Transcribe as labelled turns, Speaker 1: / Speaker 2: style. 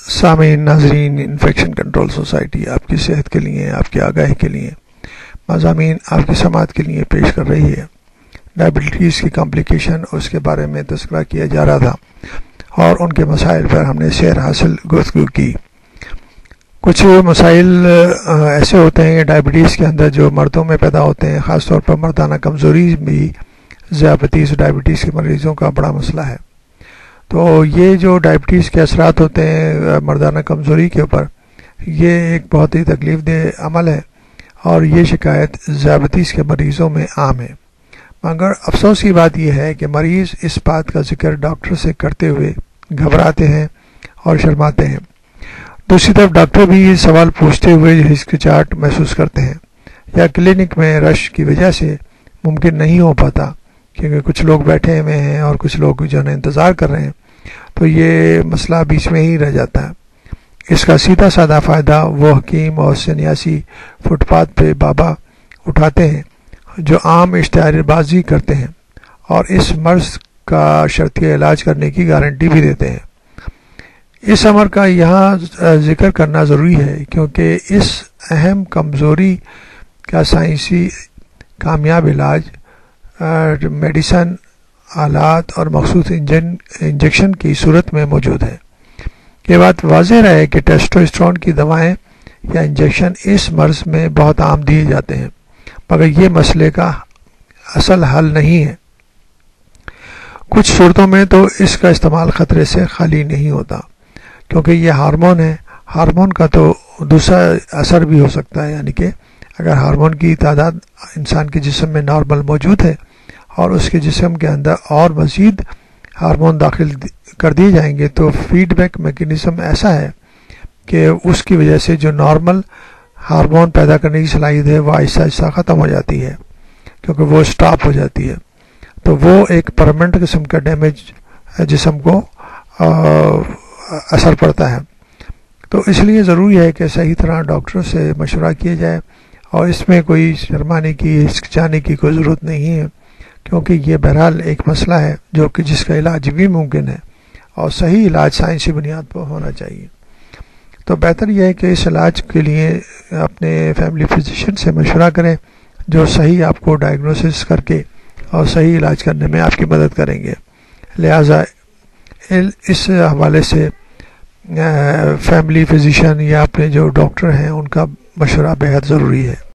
Speaker 1: سامعین ناظرین، infection control society آپ کی صحت کے لیے، آپ کی آگاہی کے لیے مضامین آپ کی سماعت کے لیے پیش کر رہی ہے۔ ڈائبٹیز کی کمپلیکیشن اس کے بارے میں تذکرہ کیا جا رہا تھا اور ان کے مسائل پر ہم نے سیر حاصل گفتگو کی۔ کچھ مسائل ایسے ہوتے ہیں ڈائبٹیز کے اندر جو مردوں میں پیدا ہوتے ہیں، خاص طور پر مردانہ کمزوری بھی ذیابطیس ڈائبٹیز کے مریضوں کا بڑا مسئلہ ہے۔ تو یہ جو ڈائبٹیز کے اثرات ہوتے ہیں مردانہ کمزوری کے اوپر، یہ ایک بہت ہی تکلیف دہ عمل ہے اور یہ شکایت ذیابطیس کے مریضوں میں عام ہے۔ مگر افسوس کی بات یہ ہے کہ مریض اس بات کا ذکر ڈاکٹر سے کرتے ہوئے گھبراتے ہیں اور شرماتے ہیں۔ دوسری طرف ڈاکٹر بھی یہ سوال پوچھتے ہوئے ہچکچاہٹ محسوس کرتے ہیں یا کلینک میں رش کی وجہ سے ممکن نہیں ہو پاتا، کیونکہ کچھ لوگ بیٹھے ہوئے ہیں اور کچھ لوگ جو ہے انتظار کر رہے ہیں، تو یہ مسئلہ بیچ میں ہی رہ جاتا ہے۔ اس کا سیدھا سادہ فائدہ وہ حکیم اور سنیاسی فٹ پاتھ پہ بابا اٹھاتے ہیں جو عام اشتہار بازی کرتے ہیں اور اس مرض کا شرطیہ علاج کرنے کی گارنٹی بھی دیتے ہیں۔ اس امر کا یہاں ذکر کرنا ضروری ہے کیونکہ اس اہم کمزوری کا سائنسی کامیاب علاج میڈیسن، آلات اور مخصوص انجیکشن کی صورت میں موجود ہے۔ یہ بات واضح رہے کہ ٹیسٹوسٹرون کی دوائیں یا انجیکشن اس مرض میں بہت عام دیے جاتے ہیں، مگر یہ مسئلے کا اصل حل نہیں ہے۔ کچھ صورتوں میں تو اس کا استعمال خطرے سے خالی نہیں ہوتا، کیونکہ یہ ہارمون ہے۔ ہارمون کا تو دوسرا اثر بھی ہو سکتا ہے، یعنی کہ اگر ہارمون کی تعداد انسان کے جسم میں نارمل موجود ہے اور اس کے جسم کے اندر اور مزید ہارمون داخل کر دیے جائیں گے تو فیڈ بیک میکینزم ایسا ہے کہ اس کی وجہ سے جو نارمل ہارمون پیدا کرنے کی صلاحیت ہے وہ آہستہ آہستہ ختم ہو جاتی ہے، کیونکہ وہ سٹاپ ہو جاتی ہے۔ تو وہ ایک پرماننٹ قسم کا ڈیمیج جسم کو اثر پڑتا ہے۔ تو اس لیے ضروری ہے کہ صحیح طرح ڈاکٹر سے مشورہ کیا جائے اور اس میں کوئی شرمانے کی، ہچکچانے کی کوئی ضرورت نہیں ہے، کیونکہ یہ بہرحال ایک مسئلہ ہے جو کہ جس کا علاج بھی ممکن ہے اور صحیح علاج سائنسی بنیاد پر ہونا چاہیے۔ تو بہتر یہ ہے کہ اس علاج کے لیے اپنے فیملی فزیشین سے مشورہ کریں جو صحیح آپ کو ڈائگنوسس کر کے اور صحیح علاج کرنے میں آپ کی مدد کریں گے۔ لہٰذا اس حوالے سے فیملی فزیشین یا اپنے جو ڈاکٹر ہیں ان کا مشورہ بہت ضروری ہے۔